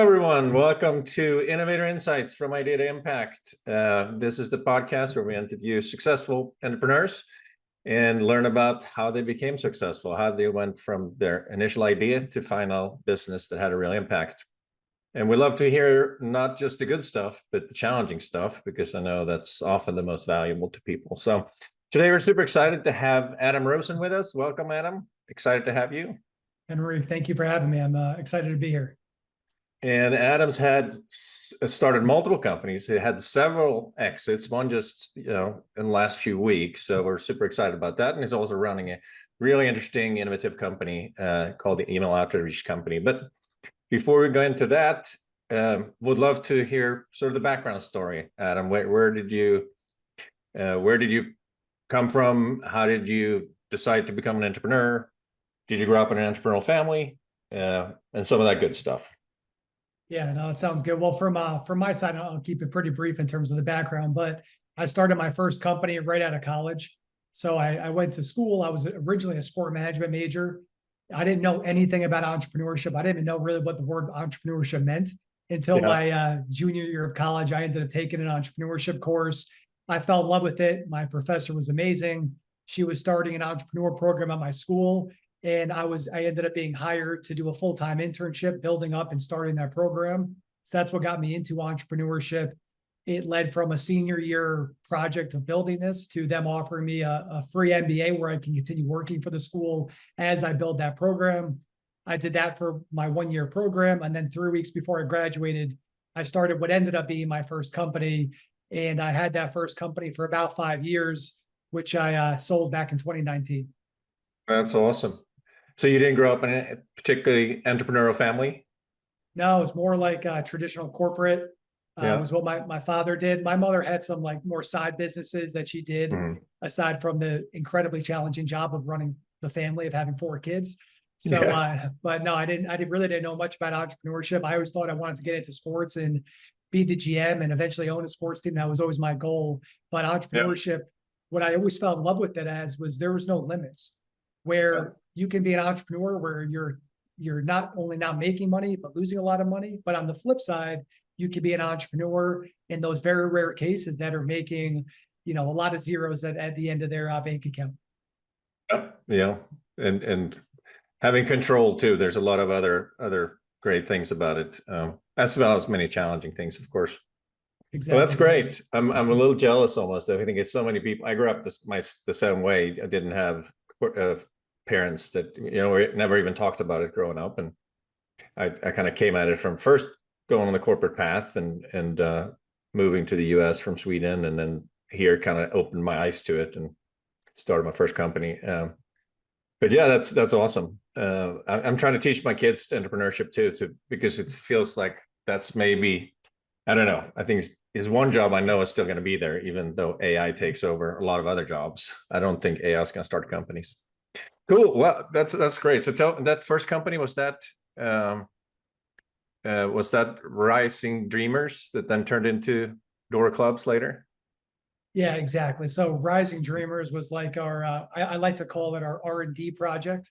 everyone. Welcome to Innovator Insights from Idea to Impact. This is the podcast where we interview successful entrepreneurs and learn about how they became successful, how they went from their initial idea to final business that had a real impact. And we love to hear not just the good stuff, but the challenging stuff, because I know that's often the most valuable to people. So today we're super excited to have Adam Rosen with us. Welcome, Adam. Excited to have you. Henry, thank you for having me. I'm excited to be here. And Adam's had started multiple companies. He had several exits, one just, in the last few weeks. So we're super excited about that. And he's also running a really interesting, innovative company called the Email Outreach Company. But before we go into that, would love to hear sort of the background story, Adam. Where did you come from? How did you decide to become an entrepreneur? Did you grow up in an entrepreneurial family? And some of that good stuff. Yeah, no, it sounds good. Well, from my side, I'll keep it pretty brief in terms of the background, but I started my first company right out of college. So I went to school. I was originally a sport management major. I didn't know anything about entrepreneurship. I didn't even know really what the word entrepreneurship meant until my junior year of college. I ended up taking an entrepreneurship course. I fell in love with it. My professor was amazing. She was starting an entrepreneur program at my school. And I ended up being hired to do a full-time internship, building up and starting that program. So that's what got me into entrepreneurship. It led from a senior year project of building this to them offering me a free MBA where I can continue working for the school as I build that program. I did that for my 1-year program. And then 3 weeks before I graduated, I started what ended up being my first company. And I had that first company for about 5 years, which I sold back in 2019. That's awesome. So you didn't grow up in a particularly entrepreneurial family? No, it's more like traditional corporate. Was what my father did. My mother had some like more side businesses that she did aside from the incredibly challenging job of running the family of having 4 kids. So, but no, I really didn't know much about entrepreneurship. I always thought I wanted to get into sports and be the GM and eventually own a sports team. That was always my goal. But entrepreneurship, what I always fell in love with it as was there was no limits where you can be an entrepreneur where you're not only not making money, but losing a lot of money. But on the flip side, you can be an entrepreneur in those very rare cases that are making, a lot of zeros at the end of their bank account. Yeah. And having control too. There's a lot of other great things about it, as well as many challenging things, of course. Exactly. Well, that's great. I'm a little jealous almost. I think it's so many people. I grew up the same way. I didn't have parents that never even talked about it growing up, and I kind of came at it from first going on the corporate path and moving to the US from Sweden, and then here kind of opened my eyes to it and started my first company. But yeah, that's awesome. I'm trying to teach my kids entrepreneurship too, because it feels like that's maybe, I don't know. I think is one job I know is still going to be there, even though AI takes over a lot of other jobs. I don't think AI is going to start companies. Cool. Well, that's great. So that first company, was that Rising Dreamers that then turned into Door Clubs later? Yeah, exactly. So Rising Dreamers was like our, I like to call it our R&D project.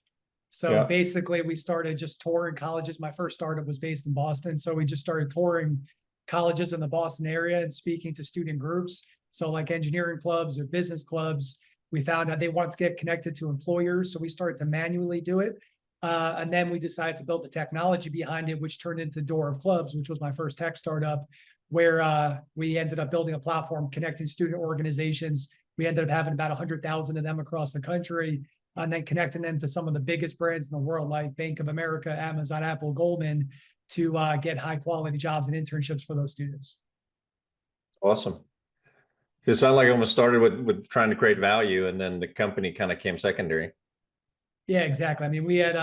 So basically we started just touring colleges. My first startup was based in Boston. So we just started touring colleges in the Boston area and speaking to student groups. So like engineering clubs or business clubs. We found out they wanted to get connected to employers. So we started to manually do it. And then we decided to build the technology behind it, which turned into Door of Clubs, which was my first tech startup, where we ended up building a platform connecting student organizations. We ended up having about 100,000 of them across the country, and then connecting them to some of the biggest brands in the world, like Bank of America, Amazon, Apple, Goldman, to get high quality jobs and internships for those students. Awesome. So it sounded like it almost started with trying to create value, and then the company kind of came secondary. Yeah, exactly. I mean, we had,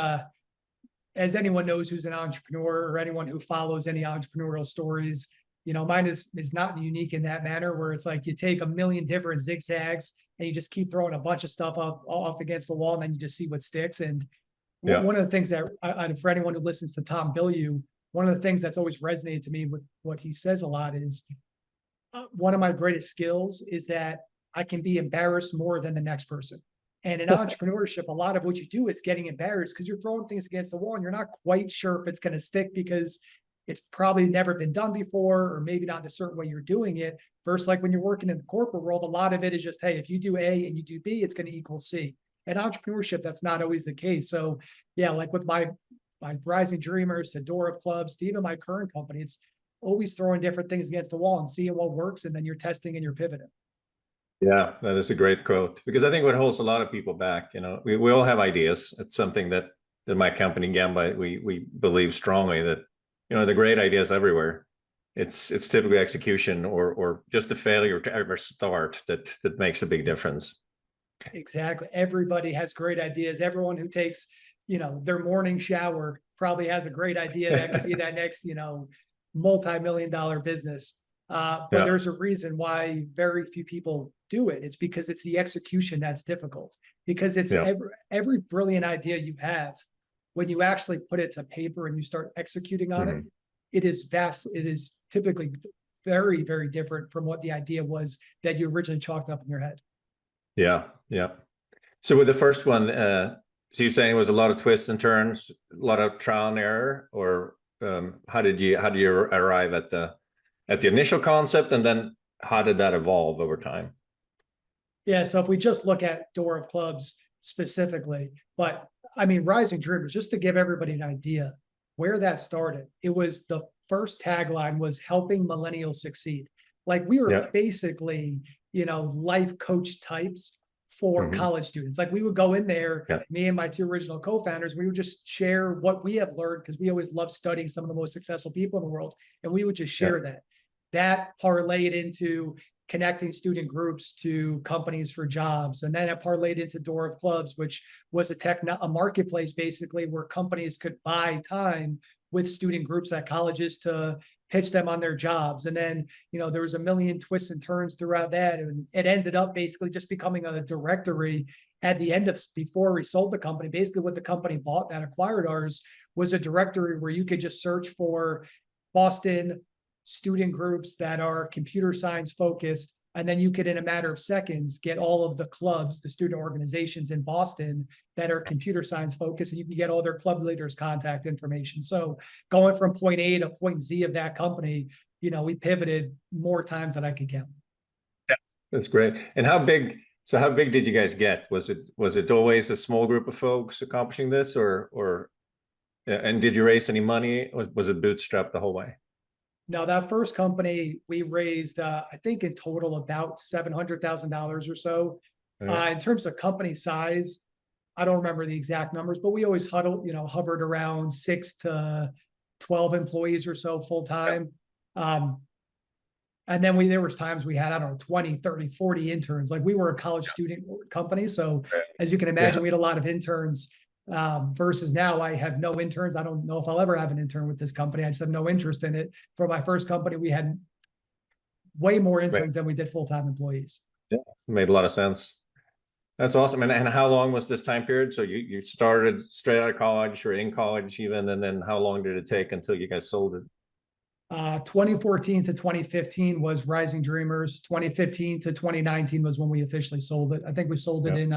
as anyone knows who's an entrepreneur or anyone who follows any entrepreneurial stories, mine is not unique in that manner where it's like you take a million different zigzags and you just keep throwing a bunch of stuff off against the wall, and then you just see what sticks. And one of the things that, for anyone who listens to Tom Bilyeu, one of the things that's always resonated to me with what he says a lot is, one of my greatest skills is that I can be embarrassed more than the next person. And in entrepreneurship, a lot of what you do is getting embarrassed because you're throwing things against the wall and you're not quite sure if it's going to stick because it's probably never been done before, or maybe not the certain way you're doing it. Versus like when you're working in the corporate world, a lot of it is just, hey, if you do A and you do B, it's going to equal C. And entrepreneurship, that's not always the case. So yeah, like with my Rising Dreamers to Door of Clubs to even my current company, it's always throwing different things against the wall and seeing what works, and then you're testing and you're pivoting. Yeah, that is a great quote, because I think what holds a lot of people back, we all have ideas. It's something that my company, Gamba, we believe strongly that, the great ideas everywhere. It's typically execution or just a failure to ever start that makes a big difference. Exactly. Everybody has great ideas. Everyone who takes, their morning shower probably has a great idea that could be that next, multi-million-dollar business. But there's a reason why very few people do it. It's because it's the execution that's difficult. Because it's every brilliant idea you have, when you actually put it to paper and you start executing on it, it is typically very, very different from what the idea was that you originally chalked up in your head. Yeah, yeah. So with the first one, so you're saying it was a lot of twists and turns, a lot of trial and error, or how did you arrive at the initial concept, and then how did that evolve over time? Yeah, so if we just look at Door of Clubs specifically, but I mean, Rising Dreamers, just to give everybody an idea where that started, it was the first tagline was helping millennials succeed. Like we were basically, life coach types for college students. Like we would go in there, me and my two original co-founders, we would just share what we have learned, because we always love studying some of the most successful people in the world. And we would just share that parlayed into connecting student groups to companies for jobs. And then it parlayed into Door of Clubs, which was a marketplace basically where companies could buy time with student groups at colleges to pitch them on their jobs. And then, there was a million twists and turns throughout that. And it ended up basically just becoming a directory at the end of, before we sold the company. Basically what the company bought that acquired ours was a directory where you could just search for Boston student groups that are computer science focused. And then you could, in a matter of seconds, get all of the clubs, the student organizations in Boston that are computer science focused, and you can get all their club leaders' contact information. So going from point A to point Z of that company, we pivoted more times than I could count. Yeah, that's great. And how big did you guys get? Was it always a small group of folks accomplishing this, or and did you raise any money? Was it bootstrapped the whole way? No, that first company we raised, I think in total about $700,000 or so. In terms of company size, I don't remember the exact numbers, but we always hovered around 6 to 12 employees or so full time. And then there was times we had, I don't know, 20, 30, 40 interns. Like we were a college student company. So as you can imagine, we had a lot of interns. Versus now I have no interns. I don't know if I'll ever have an intern with this company. I just have no interest in it. For my first company, we had way more interns than we did full-time employees. Yeah, made a lot of sense. That's awesome. And how long was this time period? So you started straight out of college, or in college even, and then how long did it take until you guys sold it? 2014 to 2015 was Rising Dreamers. 2015 to 2019 was when we officially sold it. I think we sold it in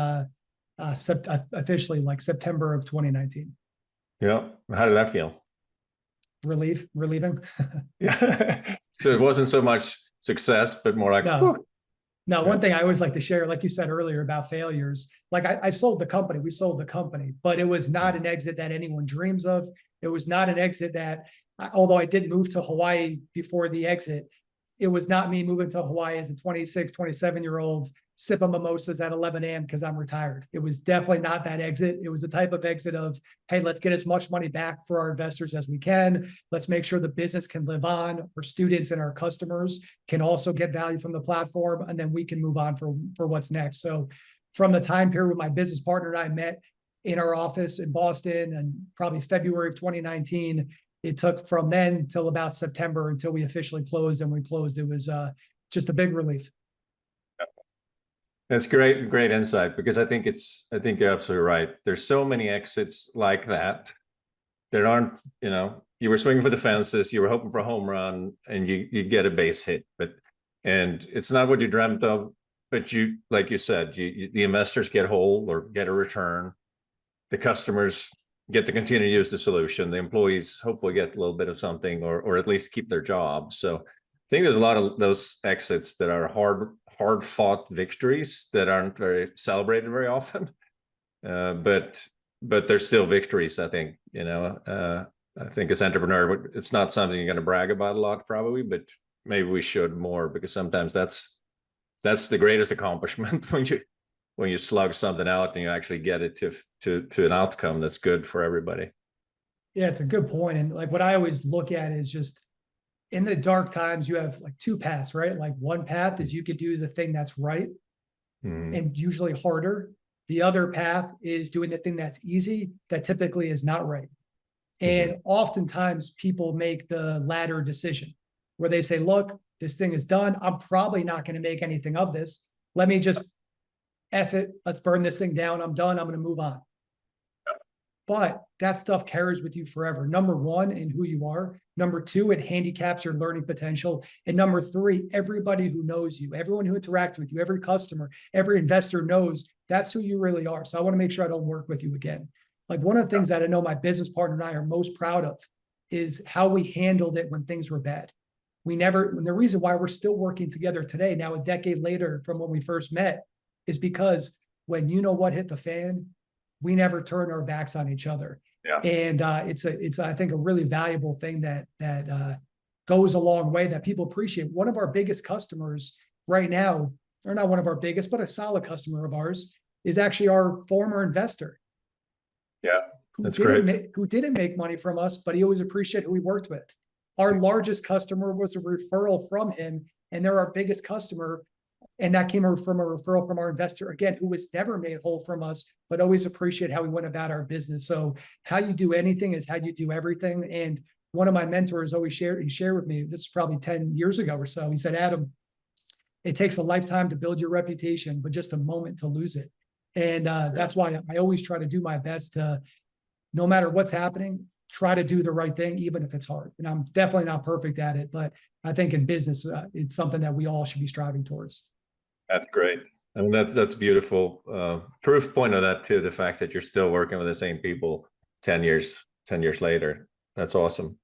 officially like September of 2019. Yeah. How did that feel? Relieving. Yeah. So it wasn't so much success, but more like, no, one thing I always like to share, like you said earlier about failures, like I sold the company, we sold the company, but it was not an exit that anyone dreams of. It was not an exit that, although I did move to Hawaii before the exit, it was not me moving to Hawaii as a 26, 27-year-old sipping mimosas at 11 a.m. because I'm retired. It was definitely not that exit. It was the type of exit of, hey, let's get as much money back for our investors as we can. Let's make sure the business can live on. Our students and our customers can also get value from the platform, and then we can move on for what's next. So from the time period when my business partner and I met in our office in Boston, and probably February of 2019, it took from then till about September until we officially closed. And when we closed, it was just a big relief. That's great insight, because I think you're absolutely right. There's so many exits like that. There aren't, you were swinging for the fences, you were hoping for a home run, and you get a base hit, and it's not what you dreamt of, but you, like you said, the investors get whole or get a return. The customers get to continue to use the solution. The employees hopefully get a little bit of something, or at least keep their jobs. So I think there's a lot of those exits that are hard fought victories that aren't very celebrated very often. But they're still victories, I think. I think as entrepreneur, it's not something you're going to brag about a lot, probably, but maybe we should more, because sometimes that's the greatest accomplishment when you slug something out and you actually get it to an outcome that's good for everybody. Yeah, it's a good point. And like what I always look at is just in the dark times, you have like two paths, right? Like one path is you could do the thing that's right and usually harder. The other path is doing the thing that's easy, that typically is not right. And oftentimes people make the latter decision where they say, look, this thing is done. I'm probably not going to make anything of this. Let me just F it. Let's burn this thing down. I'm done. I'm going to move on. But that stuff carries with you forever. Number one, in who you are. Number two, it handicaps your learning potential. And number three, everybody who knows you, everyone who interacts with you, every customer, every investor knows that's who you really are. So I want to make sure I don't work with you again. Like one of the things that I know my business partner and I are most proud of is how we handled it when things were bad. And the reason why we're still working together today, now a decade later from when we first met, is because when you know what hit the fan, we never turn our backs on each other. Yeah. And it's I think a really valuable thing that goes a long way that people appreciate. One of our biggest customers right now, or not one of our biggest, but a solid customer of ours, is actually our former investor. Yeah, that's great. Who didn't make money from us, but he always appreciated who we worked with. Our largest customer was a referral from him, and they're our biggest customer. And that came from a referral from our investor, again, who was never made whole from us, but always appreciate how we went about our business. So how you do anything is how you do everything. And one of my mentors always shared with me, this is probably 10 years ago or so. He said, Adam, it takes a lifetime to build your reputation, but just a moment to lose it. And that's why I always try to do my best to, no matter what's happening, try to do the right thing, even if it's hard. And I'm definitely not perfect at it, but I think in business, it's something that we all should be striving towards. That's great. I mean, that's beautiful. Proof point of that too, the fact that you're still working with the same people 10 years later. That's awesome.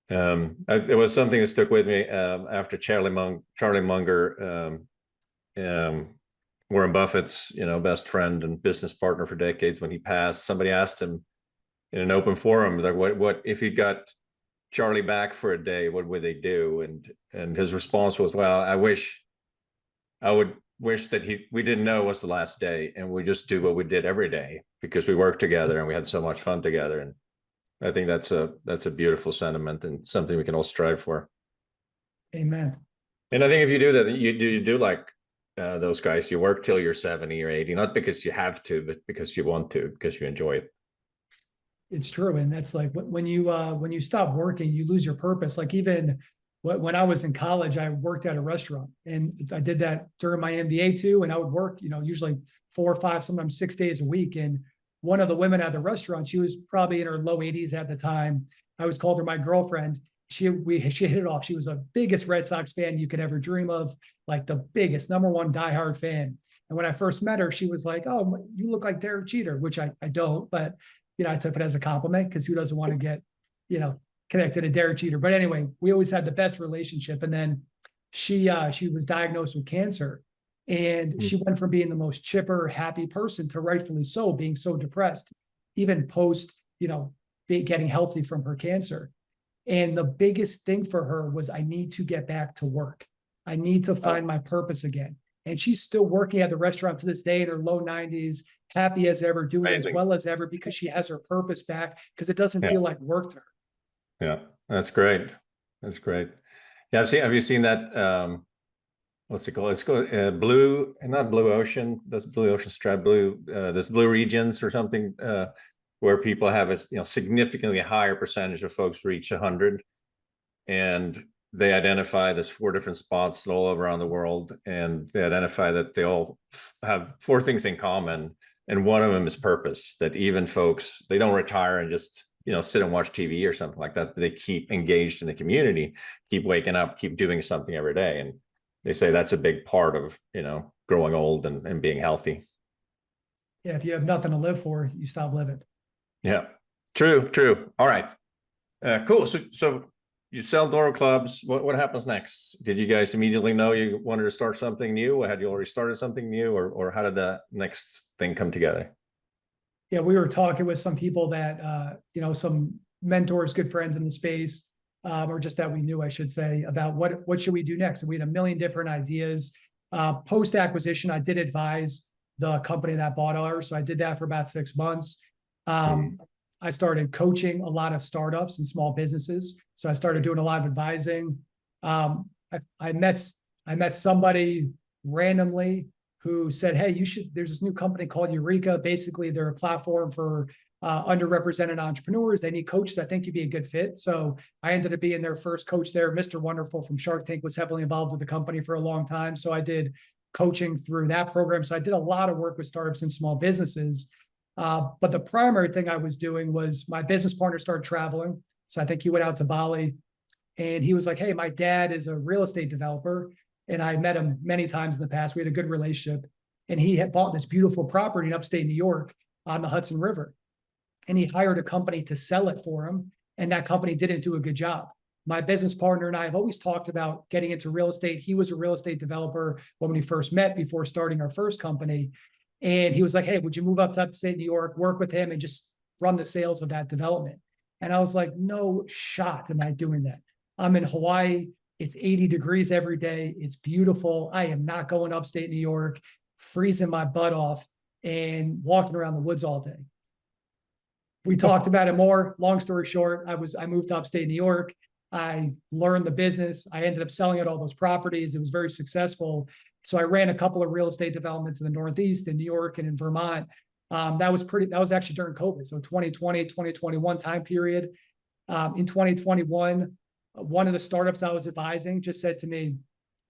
It was something that stuck with me after Charlie Munger, Warren Buffett's, best friend and business partner for decades. When he passed, somebody asked him in an open forum, like, what if he got Charlie back for a day, what would they do? And his response was, well, I would wish that we didn't know it was the last day, and we just do what we did every day because we worked together and we had so much fun together. And I think that's a beautiful sentiment and something we can all strive for. Amen. And I think if you do that, you do like those guys. You work till you're 70 or 80, not because you have to, but because you want to, because you enjoy it. It's true. And that's like when you stop working, you lose your purpose. Like even when I was in college, I worked at a restaurant, and I did that during my MBA too. And I would work, usually 4 or 5, sometimes 6 days a week. And one of the women at the restaurant, she was probably in her low 80s at the time. I always called her my girlfriend. She hit it off. She was the biggest Red Sox fan you could ever dream of, like the biggest, #1 diehard fan. And when I first met her, she was like, "Oh, you look like Derek Jeter," which I don't, but I took it as a compliment, because who doesn't want to get, connected to Derek Jeter? But anyway, we always had the best relationship. And then she was diagnosed with cancer, and she went from being the most chipper, happy person to, rightfully so, being so depressed, even post, getting healthy from her cancer. And the biggest thing for her was, I need to get back to work. I need to find my purpose again. And she's still working at the restaurant to this day in her low 90s, happy as ever, doing Amazing. as well as ever, because she has her purpose back, because it doesn't feel like work to her. Yeah, that's great. That's great. Yeah, have you seen that? What's it called? It's called Blue, not Blue Ocean. That's Blue Ocean Stripe. There's Blue Regions or something, where people have a significantly higher percentage of folks reach 100, and they identify there's 4 different spots all over around the world, and they identify that they all have 4 things in common, and one of them is purpose. That even folks, they don't retire and just sit and watch TV or something like that. They keep engaged in the community, keep waking up, keep doing something every day. And they say that's a big part of, growing old and being healthy. Yeah, if you have nothing to live for, you stop living. Yeah, true. All right, cool. So you sell door clubs. What happens next? Did you guys immediately know you wanted to start something new, or had you already started something new, or how did that next thing come together? Yeah, we were talking with some people that, some mentors, good friends in the space, or just that we knew, I should say, about what should we do next. And we had a million different ideas. Post acquisition, I did advise the company that bought ours, so I did that for about 6 months. I started coaching a lot of startups and small businesses, so I started doing a lot of advising. I met somebody randomly who said, "Hey, there's this new company called Eureka. Basically, they're a platform for underrepresented entrepreneurs. They need coaches. I think you'd be a good fit." So I ended up being their first coach there. Mr. Wonderful from Shark Tank was heavily involved with the company for a long time. So I did coaching through that program. So I did a lot of work with startups and small businesses. But the primary thing I was doing was my business partner started traveling. So I think he went out to Bali and he was like, "Hey, my dad is a real estate developer." And I met him many times in the past. We had a good relationship. And he had bought this beautiful property in upstate New York on the Hudson River. And he hired a company to sell it for him. And that company didn't do a good job. My business partner and I have always talked about getting into real estate. He was a real estate developer when we first met before starting our first company. And he was like, "Hey, would you move up to upstate New York, work with him and just run the sales of that development?" And I was like, "No shot am I doing that. I'm in Hawaii. It's 80 degrees every day. It's beautiful. I am not going upstate New York, freezing my butt off and walking around the woods all day." We talked about it more. Long story short, I moved to upstate New York. I learned the business. I ended up selling out all those properties. It was very successful. So I ran a couple of real estate developments in the Northeast, in New York and in Vermont. That was actually during COVID. So 2020, 2021 time period. In 2021, one of the startups I was advising just said to me,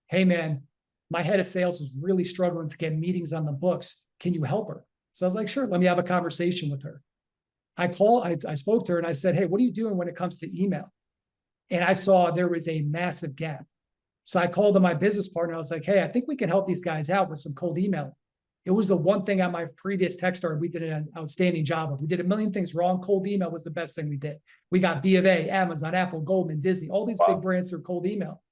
"Hey man, my head of sales is really struggling to get meetings on the books. Can you help her?" So I was like, "Sure, let me have a conversation with her." I spoke to her and I said, "Hey, what are you doing when it comes to email?" And I saw there was a massive gap. So I called to my business partner. I was like, "Hey, I think we can help these guys out with some cold email." It was the one thing at my previous tech startup we did an outstanding job of. We did a million things wrong. Cold email was the best thing we did. We got B of A, Amazon, Apple, Goldman, Disney, all these big brands through cold email.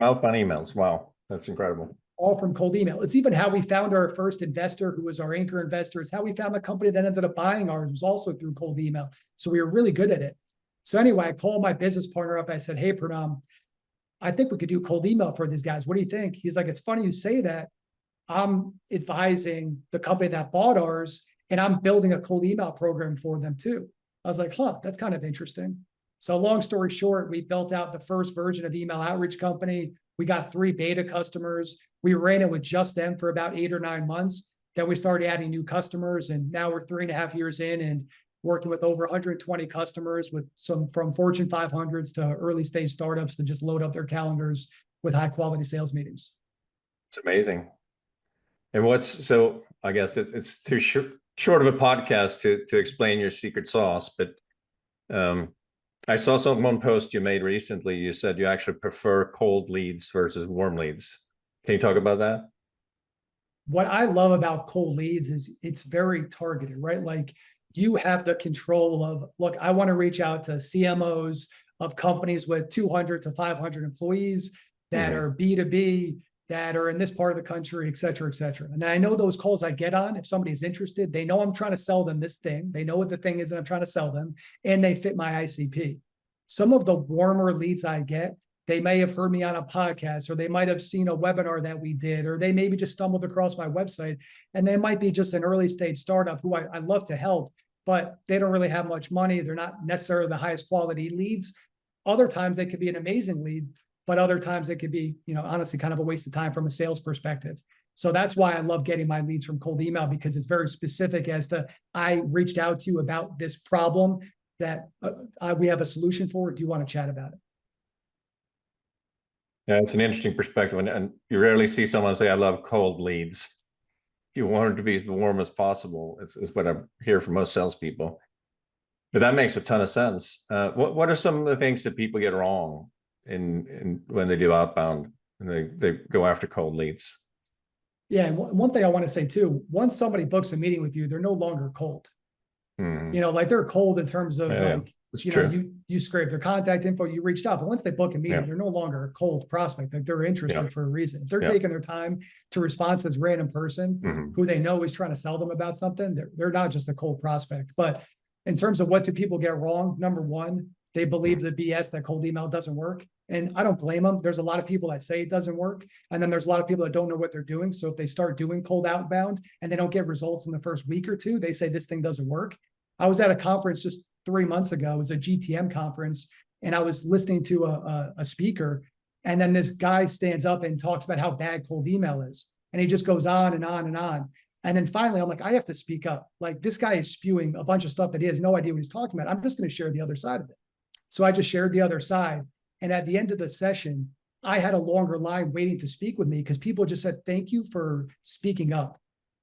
Outbound emails. Wow, that's incredible. All from cold email. It's even how we found our first investor, who was our anchor investor. It's how we found the company that ended up buying ours, was also through cold email. So we were really good at it. So anyway, I called my business partner up. I said, "Hey, Pranam, I think we could do cold email for these guys. What do you think?" He's like, "It's funny you say that. I'm advising the company that bought ours, and I'm building a cold email program for them too." I was like, "Huh, that's kind of interesting." So long story short, we built out the first version of email outreach company. We got 3 beta customers. We ran it with just them for about 8 or 9 months. Then we started adding new customers, and now we're 3.5 years in and working with over 120 customers, with some from Fortune 500s to early stage startups to just load up their calendars with high quality sales meetings. It's amazing. And so I guess it's too short of a podcast to explain your secret sauce, but I saw one post you made recently. You said you actually prefer cold leads versus warm leads. Can you talk about that? What I love about cold leads is it's very targeted, right? Like, you have the control of, look, I want to reach out to CMOs of companies with 200 to 500 employees that are B2B, that are in this part of the country, et cetera, et cetera. And I know those calls I get on, if somebody's interested, they know I'm trying to sell them this thing. They know what the thing is that I'm trying to sell them, and they fit my ICP. Some of the warmer leads I get, they may have heard me on a podcast, or they might have seen a webinar that we did, or they maybe just stumbled across my website, and they might be just an early stage startup who I love to help, but they don't really have much money. They're not necessarily the highest quality leads. Other times they could be an amazing lead, but other times it could be, honestly, kind of a waste of time from a sales perspective. So that's why I love getting my leads from cold email, because it's very specific as to, I reached out to you about this problem that we have a solution for. Do you want to chat about it? Yeah, it's an interesting perspective, and you rarely see someone say, "I love cold leads." You want it to be as warm as possible. It's what I hear from most salespeople. But that makes a ton of sense. What are some of the things that people get wrong in when they do outbound and they go after cold leads? Yeah, and one thing I want to say too, once somebody books a meeting with you, they're no longer cold. Mhm. You know, like they're cold in terms of Yeah, like, it's you know, true. you scrape their contact info, you reached out, but once they book a meeting, Yeah, they're no longer a cold prospect. Like they're yeah, interested for a reason. If they're yeah. taking their time to respond to this random person Mhm. who they know is trying to sell them about something, they're not just a cold prospect. But in terms of what do people get wrong, number one, they believe the BS that cold email doesn't work. And I don't blame them. There's a lot of people that say it doesn't work. And then there's a lot of people that don't know what they're doing. So if they start doing cold outbound and they don't get results in the first week or two, they say this thing doesn't work. I was at a conference just 3 months ago. It was a GTM conference, and I was listening to a speaker, and then this guy stands up and talks about how bad cold email is, and he just goes on and on and on. And then finally, I'm like, I have to speak up. Like this guy is spewing a bunch of stuff that he has no idea what he's talking about. I'm just going to share the other side of it. So I just shared the other side, and at the end of the session, I had a longer line waiting to speak with me because people just said, "Thank you for speaking up,"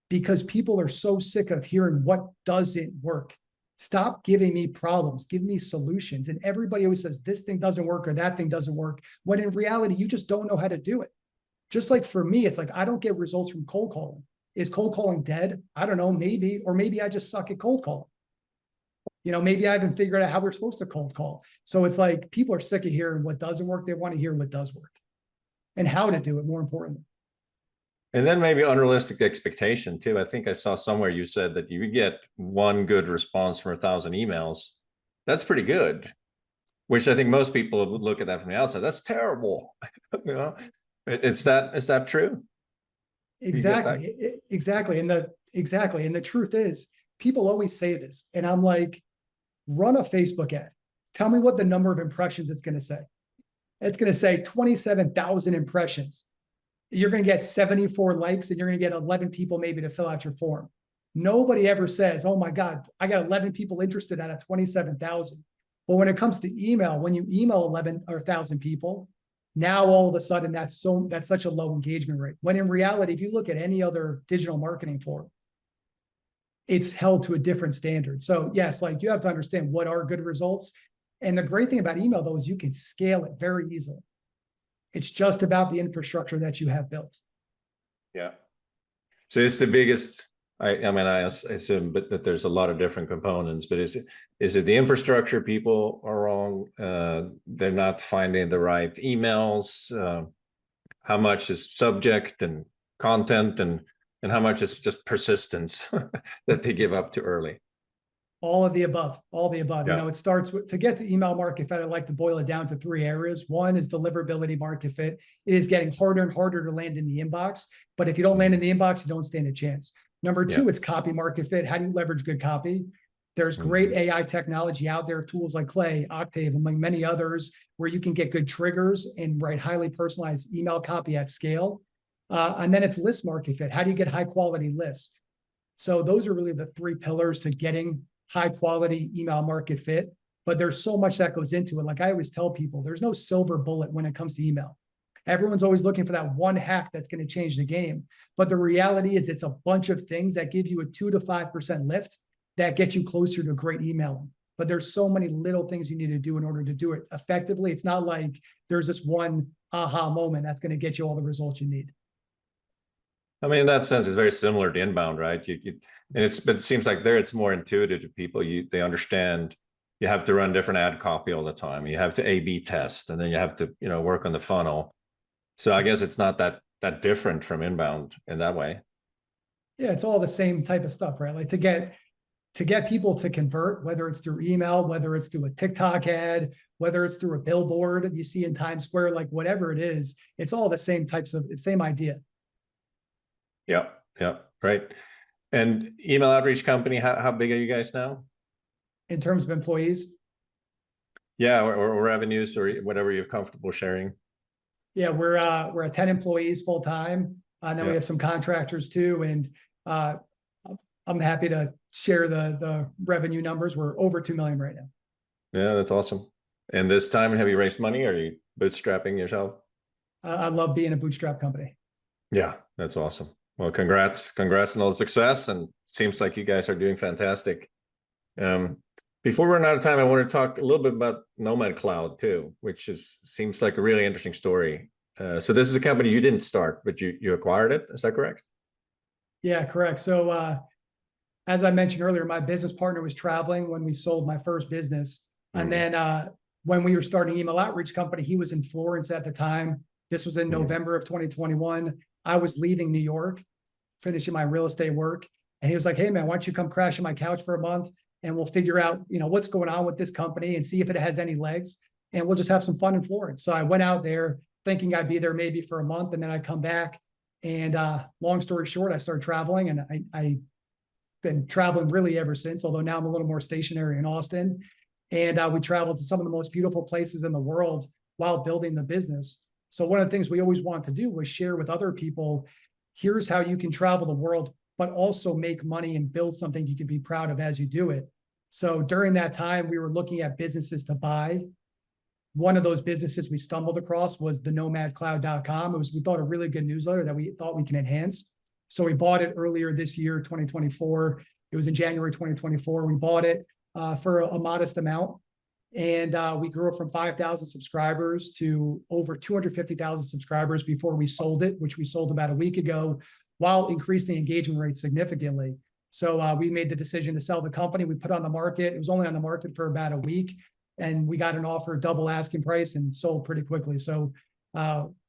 because people are so sick of hearing what doesn't work. Stop giving me problems, give me solutions. And everybody always says this thing doesn't work or that thing doesn't work, when in reality, you just don't know how to do it. Just like for me, it's like I don't get results from cold calling. Is cold calling dead? I don't know, maybe, or maybe I just suck at cold calling. You know, maybe I haven't figured out how we're supposed to cold call. So it's like people are sick of hearing what doesn't work. They want to hear what does work and how to do it, more importantly. And then maybe unrealistic expectation too. I think I saw somewhere you said that you get one good response from 1,000 emails. That's pretty good, which I think most people would look at that from the outside. That's terrible. You know, is that true? You get that? Exactly. And the truth is, people always say this, and I'm like, run a Facebook ad. Tell me what the number of impressions it's going to say. It's going to say 27,000 impressions. You're going to get 74 likes, and you're going to get 11 people maybe to fill out your form. Nobody ever says, "Oh my God, I got 11 people interested out of 27,000." But when it comes to email, when you email 11 or 1,000 people, now all of a sudden that's such a low engagement rate. When in reality, if you look at any other digital marketing form, it's held to a different standard. So yes, like you have to understand what are good results. And the great thing about email though is you can scale it very easily. It's just about the infrastructure that you have built. Yeah. So it's the biggest. I mean, I assume, but that there's a lot of different components. But is it the infrastructure people are wrong? They're not finding the right emails. How much is subject and content, and how much is just persistence that they give up too early? All of the above, all the above. Yeah. You know, it starts with, to get to email market fit, I like to boil it down to 3 areas. One is deliverability market fit. It is getting harder and harder to land in the inbox. But if you don't land in the inbox, you don't stand a chance. Number 2, Yeah. it's copy market fit. How do you leverage good copy? There's great AI technology out there, tools like Clay, Octave, among many others, where you can get good triggers and write highly personalized email copy at scale. And then it's list market fit. How do you get high quality lists? So those are really the 3 pillars to getting high quality email market fit. But there's so much that goes into it. Like I always tell people, there's no silver bullet when it comes to email. Everyone's always looking for that one hack that's going to change the game. But the reality is it's a bunch of things that give you a 2 to 5% lift that get you closer to great emailing. But there's so many little things you need to do in order to do it effectively. It's not like there's this one aha moment that's going to get you all the results you need. I mean, in that sense, it's very similar to inbound, right? But it seems like there it's more intuitive to people. They understand you have to run different ad copy all the time. You have to A/B test, and then you have to, work on the funnel. So I guess it's not that different from inbound in that way. Yeah, it's all the same type of stuff, right? Like to get people to convert, whether it's through email, whether it's through a TikTok ad, whether it's through a billboard you see in Times Square, like whatever it is, it's all the same same idea. Yeah, yeah, right. And email outreach company, how big are you guys now? In terms of employees, Yeah, or revenues or whatever you're comfortable sharing. yeah, we're at 10 employees full time, and then we Yeah. have some contractors too. And uh, I'm happy to share the revenue numbers. We're over 2 million right now. Yeah, that's awesome. And this time, have you raised money? Or are you bootstrapping yourself? I love being a bootstrap company. Yeah, that's awesome. Well, congrats on all the success, and seems like you guys are doing fantastic. Before we run out of time, I want to talk a little bit about Nomad Cloud too, which seems like a really interesting story. So this is a company you didn't start, but you acquired it. Is that correct? Yeah, correct. So as I mentioned earlier, my business partner was traveling when we sold my first business. And then when we were starting email outreach company, he was in Florence at the time. This was in November of 2021. I was leaving New York, finishing my real estate work. And he was like, hey man, why don't you come crash on my couch for a month and we'll figure out, what's going on with this company and see if it has any legs. And we'll just have some fun in Florence. So I went out there thinking I'd be there maybe for a month and then I'd come back. And long story short, I started traveling and I been traveling really ever since, although now I'm a little more stationary in Austin. And we traveled to some of the most beautiful places in the world while building the business. So one of the things we always wanted to do was share with other people, here's how you can travel the world, but also make money and build something you can be proud of as you do it. So during that time, we were looking at businesses to buy. One of those businesses we stumbled across was the nomadcloud.com. We thought a really good newsletter that we thought we can enhance. So we bought it earlier this year, 2024. It was in January 2024. We bought it for a modest amount. And we grew it from 5,000 subscribers to over 250,000 subscribers before we sold it, which we sold about a week ago, while increasing the engagement rate significantly. So we made the decision to sell the company. We put it on the market. It was only on the market for about a week. And we got an offer double asking price and sold pretty quickly. So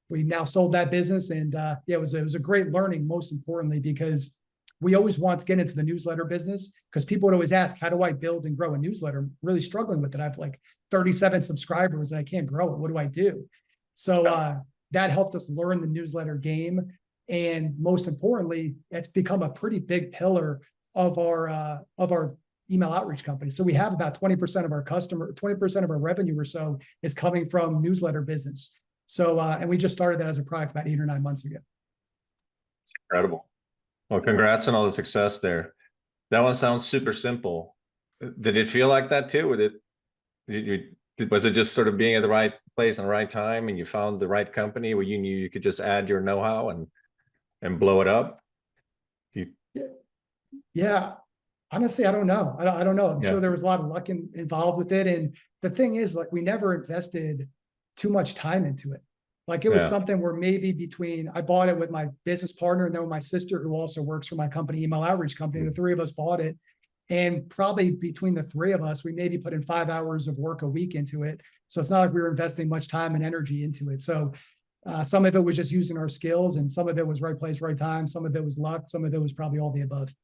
we now sold that business. And yeah, it was a great learning, most importantly, because we always want to get into the newsletter business because people would always ask, how do I build and grow a newsletter? I'm really struggling with it. I have like 37 subscribers and I can't grow it. What do I do? So that helped us learn the newsletter game. And most importantly, it's become a pretty big pillar of our email outreach company. So we have about 20% of our 20% of our revenue or so is coming from newsletter business. So, and we just started that as a product about 8 or 9 months ago. It's incredible. Well, congrats on all the success there. That one sounds super simple. Did it feel like that too? Was it just sort of being at the right place and the right time and you found the right company where you knew you could just add your know-how and blow it up? Yeah. Honestly, I don't know. I don't know. I'm sure there was a lot of luck involved with it. And the thing is, like, we never invested too much time into it. Like, it was something where maybe I bought it with my business partner and then with my sister, who also works for my company, email outreach company. The three of us bought it. And probably between the three of us, we maybe put in 5 hours of work a week into it. So it's not like we were investing much time and energy into it. So some of it was just using our skills, and some of it was right place, right time. Some of it was luck. Some of it was probably all the above.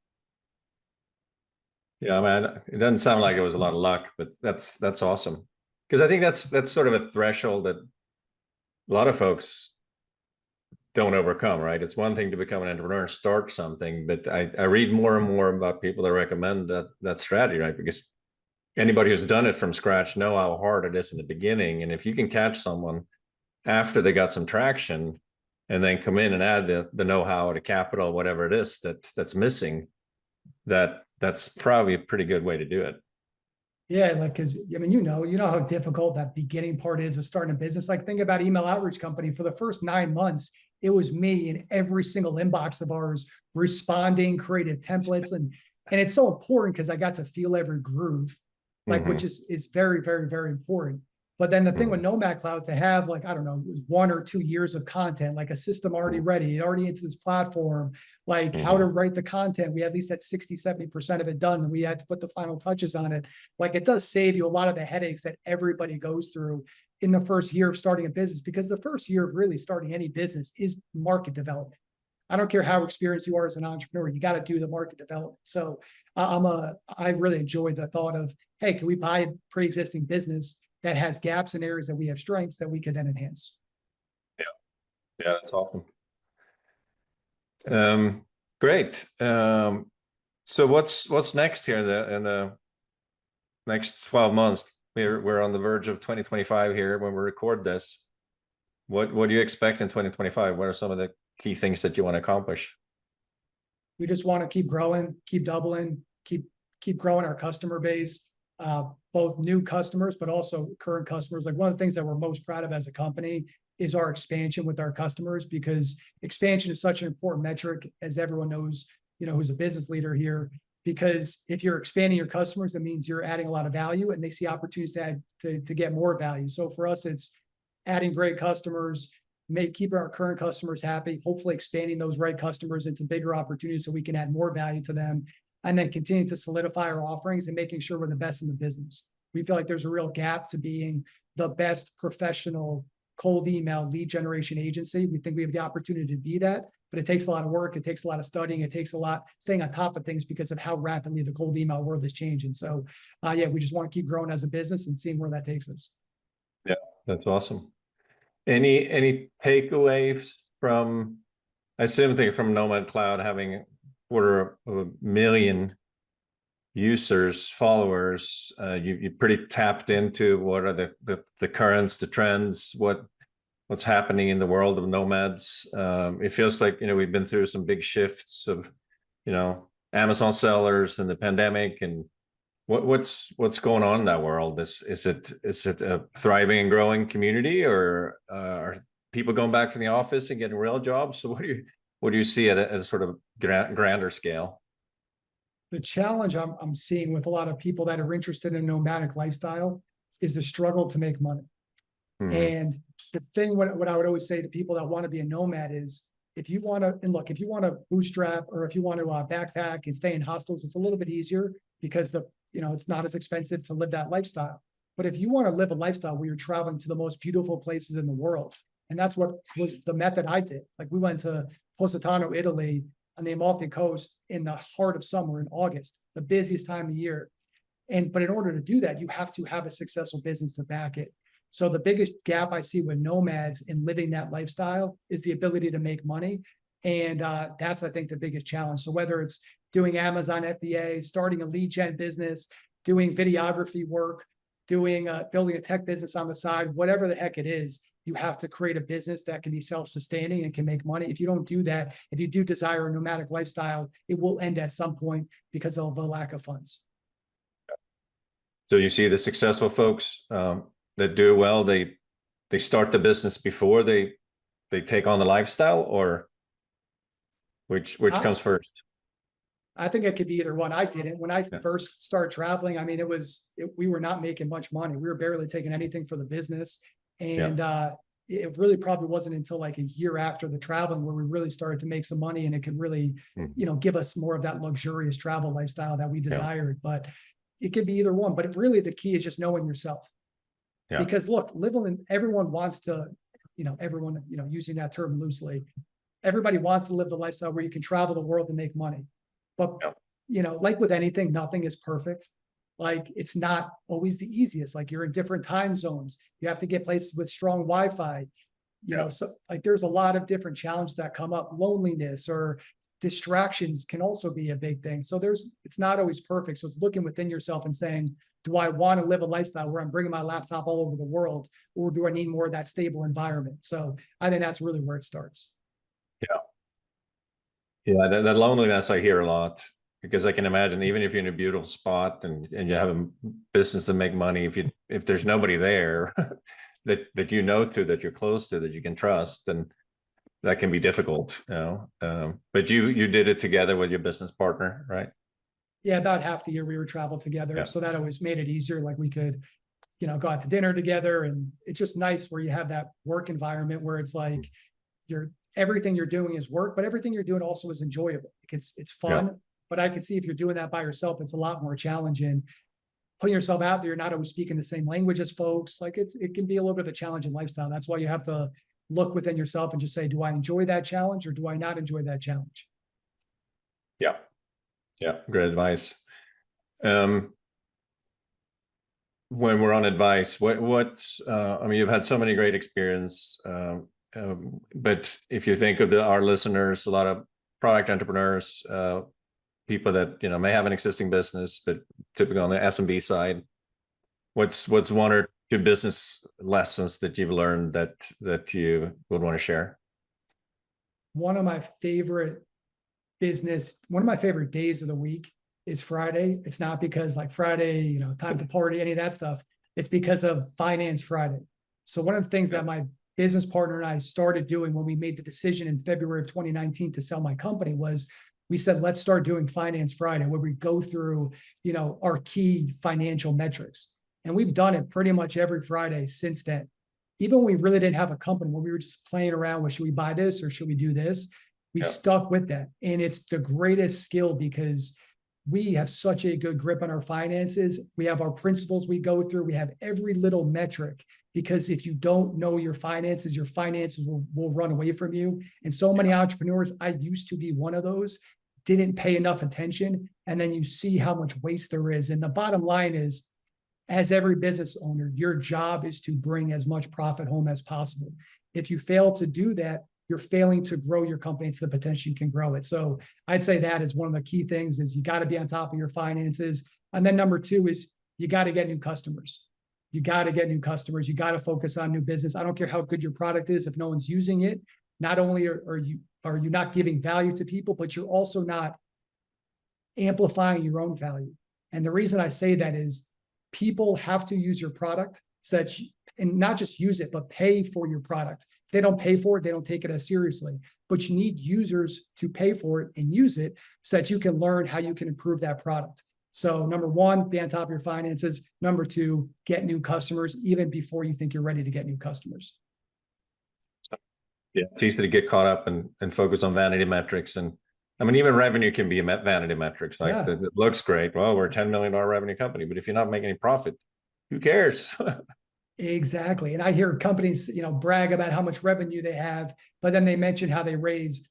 Yeah, man, it doesn't sound like it was a lot of luck, but that's awesome. Because I think that's sort of a threshold that a lot of folks don't overcome, right? It's one thing to become an entrepreneur and start something, but I read more and more about people that recommend that strategy, right? Because anybody who's done it from scratch know how hard it is in the beginning. And if you can catch someone after they got some traction and then come in and add the know-how, the capital, whatever it is that's missing, that's probably a pretty good way to do it. Yeah, like, because I mean, you know how difficult that beginning part is of starting a business. Like, think about email outreach company. For the first 9 months, it was me in every single inbox of ours responding, creative templates, and it's so important because I got to feel every groove, like, which is very, very, very important. But then the thing with Nomad Cloud, to have, like, I don't know, 1 or 2 years of content, like a system already ready, already into this platform, like how to write the content. We at least had 60-70% of it done, and we had to put the final touches on it. Like, it does save you a lot of the headaches that everybody goes through in the first year of starting a business, because the first year of really starting any business is market development. I don't care how experienced you are as an entrepreneur, you got to do the market development. So I really enjoyed the thought of, hey, can we buy a pre-existing business that has gaps in areas that we have strengths that we could then enhance? Yeah, that's awesome. Great. So what's next here in the next 12 months? We're on the verge of 2025 here when we record this. What do you expect in 2025? What are some of the key things that you want to accomplish? We just want to keep growing, keep doubling, keep growing our customer base, both new customers, but also current customers. Like, one of the things that we're most proud of as a company is our expansion with our customers, because expansion is such an important metric, as everyone knows, who's a business leader here. Because if you're expanding your customers, it means you're adding a lot of value, and they see opportunities to get more value. So for us, it's adding great customers, keeping our current customers happy, hopefully expanding those right customers into bigger opportunities so we can add more value to them. and then continue to solidify our offerings and making sure we're the best in the business. We feel like there's a real gap to being the best professional cold email lead generation agency. We think we have the opportunity to be that, but it takes a lot of work. It takes a lot of studying. It takes a lot staying on top of things because of how rapidly the cold email world is changing. So yeah, we just want to keep growing as a business and seeing where that takes us. Yeah, that's awesome. Any takeaways from, I assume think from Nomad Cloud having 250,000 users, followers, you pretty tapped into what are the currents, the trends, what's happening in the world of nomads. It feels like, we've been through some big shifts of, Amazon sellers and the pandemic, and what's going on in that world? Is it a thriving and growing community, or are people going back to the office and getting real jobs? So what do you see at a sort of grander scale? The challenge I'm seeing with a lot of people that are interested in a nomadic lifestyle is the struggle to make money. And the thing, what I would always say to people that want to be a nomad is, if you want to bootstrap, or if you want to backpack and stay in hostels, it's a little bit easier because it's not as expensive to live that lifestyle. But if you want to live a lifestyle where you're traveling to the most beautiful places in the world, and that's what was the method I did. Like, we went to Positano, Italy, on the Amalfi Coast in the heart of summer in August, the busiest time of year. But in order to do that, you have to have a successful business to back it. So the biggest gap I see with nomads in living that lifestyle is the ability to make money. And that's, I think, the biggest challenge. So whether it's doing Amazon FBA, starting a lead gen business, doing videography work, building a tech business on the side, whatever the heck it is, you have to create a business that can be self-sustaining and can make money. If you don't do that, if you do desire a nomadic lifestyle, it will end at some point because of the lack of funds. So you see the successful folks that do well, they start the business before they take on the lifestyle, or which comes first? I think it could be either one. I didn't. When I first started traveling, I mean, we were not making much money. We were barely taking anything for the business. And it really probably wasn't until like a year after the traveling where we really started to make some money, and it could really, give us more of that luxurious travel lifestyle that we desired. But it could be either one. But really the key is just knowing yourself. Yeah. Because look, everyone wants to, everyone, using that term loosely, everybody wants to live the lifestyle where you can travel the world and make money. But, like with anything, nothing is perfect. Like, it's not always the easiest. Like, you're in different time zones. You have to get places with strong Wi-Fi, so like there's a lot of different challenges that come up. Loneliness or distractions can also be a big thing. So it's not always perfect. So it's looking within yourself and saying, do I want to live a lifestyle where I'm bringing my laptop all over the world, or do I need more of that stable environment? So I think that's really where it starts. Yeah, that loneliness I hear a lot, because I can imagine, even if you're in a beautiful spot and you have a business to make money, if there's nobody there that that you're close to, that you can trust, then that can be difficult. But you did it together with your business partner, right? Yeah, about half the year we would travel together, so that always made it easier. Like, we could go out to dinner together, and it's just nice where you have that work environment where it's like everything you're doing is work, but everything you're doing also is enjoyable. It's fun. But I can see if you're doing that by yourself, it's a lot more challenging. Putting yourself out there, you're not always speaking the same language as folks. Like, it can be a little bit of a challenging lifestyle. That's why you have to look within yourself and just say, do I enjoy that challenge, or do I not enjoy that challenge? Yeah, great advice. When we're on advice, I mean, you've had so many great experience, but if you think of our listeners, a lot of product entrepreneurs, people that may have an existing business, but typically on the SMB side, what's one or two business lessons that you've learned that you would want to share? One of my favorite days of the week is Friday. It's not because like Friday, time to party, any of that stuff. It's because of Finance Friday. So one of the things that my business partner and I started doing when we made the decision in February of 2019 to sell my company was, we said, let's start doing Finance Friday, where we go through, our key financial metrics. And we've done it pretty much every Friday since then. Even when we really didn't have a company, when we were just playing around with, should we buy this or should we do this? We stuck with that. And it's the greatest skill, because we have such a good grip on our finances. We have our principles we go through. We have every little metric, because if you don't know your finances will run away from you. And so many entrepreneurs, I used to be one of those, didn't pay enough attention. And then you see how much waste there is. And the bottom line is, as every business owner, your job is to bring as much profit home as possible. If you fail to do that, you're failing to grow your company to the potential you can grow it. So I'd say that is one of the key things, is you got to be on top of your finances. And then number two is you got to get new customers. You got to get new customers. You got to focus on new business. I don't care how good your product is. If no one's using it, not only are you not giving value to people, but you're also not amplifying your own value. And the reason I say that is people have to use your product so that and not just use it, but pay for your product. If they don't pay for it, they don't take it as seriously. But you need users to pay for it and use it so that you can learn how you can improve that product. So number one, be on top of your finances. Number two, get new customers even before you think you're ready to get new customers. Yeah, it's easy to get caught up and focus on vanity metrics. And I mean, even revenue can be a vanity metrics. Like it looks great. Well, we're a $10 million revenue company, but if you're not making any profit, who cares? Exactly. And I hear companies, brag about how much revenue they have, but then they mention how they raised,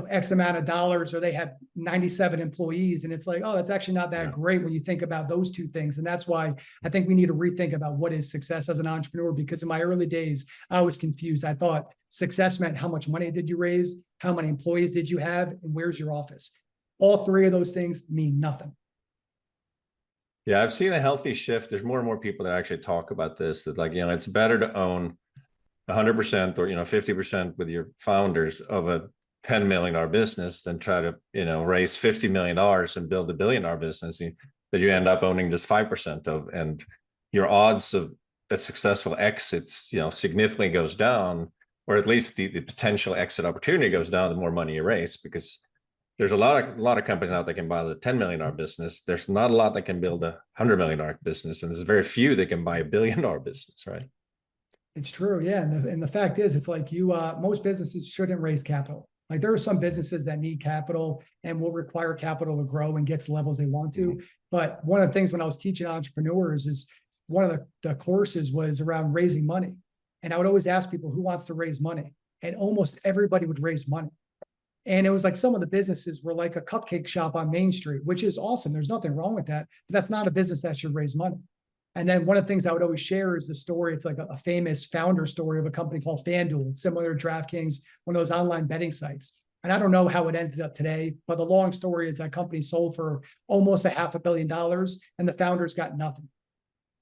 X amount of dollars, or they have 97 employees. And it's like, oh, that's actually not that great when you think about those two things. And that's why I think we need to rethink about what is success as an entrepreneur, because in my early days, I was confused. I thought success meant how much money did you raise, how many employees did you have, and where's your office? All three of those things mean nothing. Yeah, I've seen a healthy shift. There's more and more people that actually talk about this, that like, it's better to own 100% or, 50% with your founders of a $10 million business than try to, raise $50 million and build $1 billion business that you end up owning just 5% of. And your odds of a successful exit, significantly goes down, or at least the potential exit opportunity goes down the more money you raise, because there's a lot of companies out that can buy the $10 million business. There's not a lot that can build a $100 million business, and there's very few that can buy $1 billion business, right? It's true, yeah. And the fact is, it's like most businesses shouldn't raise capital. Like there are some businesses that need capital and will require capital to grow and get to levels they want to. Mm-hmm. But one of the things when I was teaching entrepreneurs is one of the courses was around raising money. And I would always ask people, who wants to raise money? And almost everybody would raise money. And it was like some of the businesses were like a cupcake shop on Main Street, which is awesome. There's nothing wrong with that. But that's not a business that should raise money. And then one of the things I would always share is the story. It's like a famous founder story of a company called FanDuel. It's similar to DraftKings, one of those online betting sites. And I don't know how it ended up today, but the long story is that company sold for almost $500 million and the founders got nothing.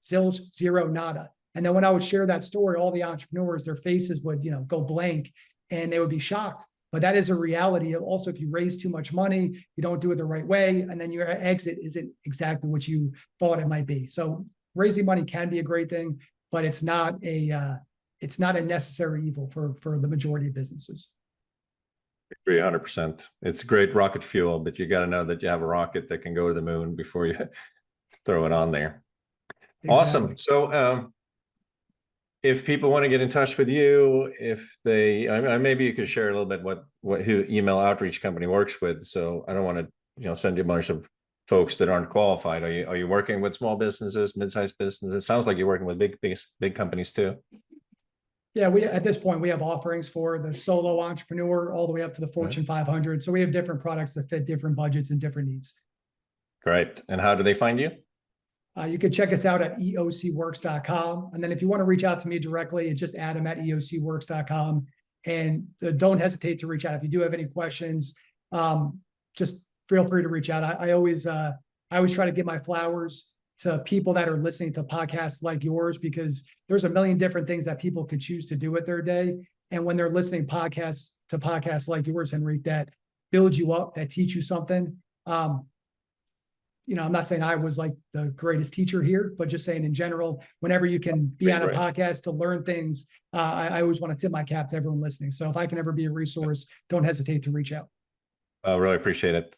Zilch, zero, nada. And then when I would share that story, all the entrepreneurs, their faces would, go blank and they would be shocked. But that is a reality of also, if you raise too much money, you don't do it the right way, and then your exit isn't exactly what you thought it might be. So raising money can be a great thing, but it's not a necessary evil for the majority of businesses. I agree 100%. It's great rocket fuel, but you got to know that you have a rocket that can go to the moon before you throw it on there. Exactly. Awesome. So if people want to get in touch with you, if they, maybe you could share a little bit who email outreach company works with. So I don't want to, send you a bunch of folks that aren't qualified. Are you working with small businesses, mid-sized businesses? It sounds like you're working with big companies too. Yeah, at this point we have offerings for the solo entrepreneur all the way up to the Fortune 500. So we have different products that fit different budgets and different needs. Great. And how do they find you? You can check us out at eocworks.com. And then if you want to reach out to me directly, it's just adam@eocworks.com. And don't hesitate to reach out. If you do have any questions, just feel free to reach out. I always try to give my flowers to people that are listening to podcasts like yours, because there's a million different things that people could choose to do with their day. And when they're listening to podcasts like yours, Henrique, that build you up, that teach you something, I'm not saying I was like the greatest teacher here, but just saying in general, whenever you can be on a podcast to learn things, I always want to tip my cap to everyone listening. So if I can ever be a resource, don't hesitate to reach out. I really appreciate it.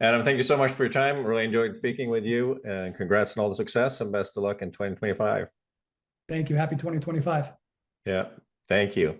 Adam, thank you so much for your time. Really enjoyed speaking with you, and congrats on all the success and best of luck in 2025. Thank you. Happy 2025. Yeah. Thank you.